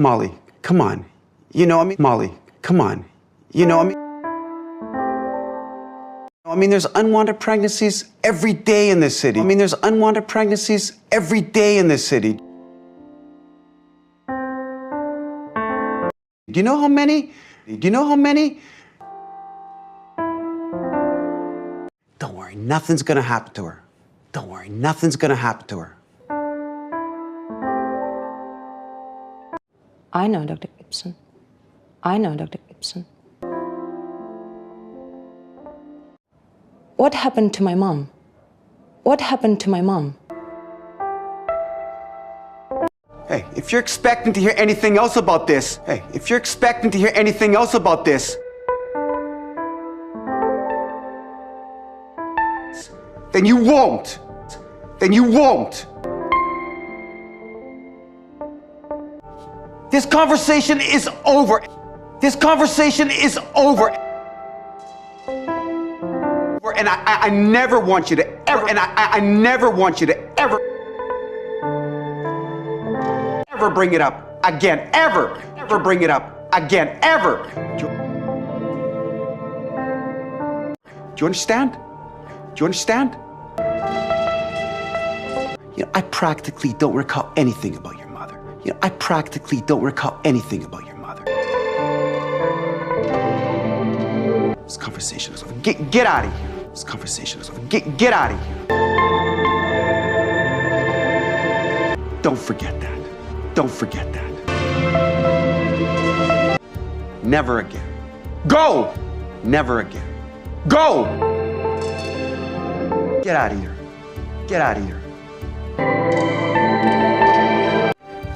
Molly, come on. You know, I mean, Molly, come on. You know, I mean, there's unwanted pregnancies every day in this city. I mean, there's unwanted pregnancies every day in this city. Do you know how many? Do you know how many? Don't worry, nothing's gonna happen to her. Don't worry, nothing's gonna happen to her. I know, Dr. Gibson. I know, Dr. Gibson. What happened to my mom? What happened to my mom? Hey, if you're expecting to hear anything else about this, then you won't. Then you won't. This conversation is over. This conversation is over. And I never want you to ever, and I never want you to ever bring it up again, ever bring it up again, ever. Do you understand? Do you understand? You know, I practically don't recall anything about your mother. You know, I practically don't recall anything about your mother. This conversation is over. Get out of here. This conversation is over. Get out of here. Don't forget that. Don't forget that. Never again. Go! Never again. Go! Get out of here. Get out of here.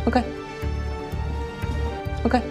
Okay. Okay.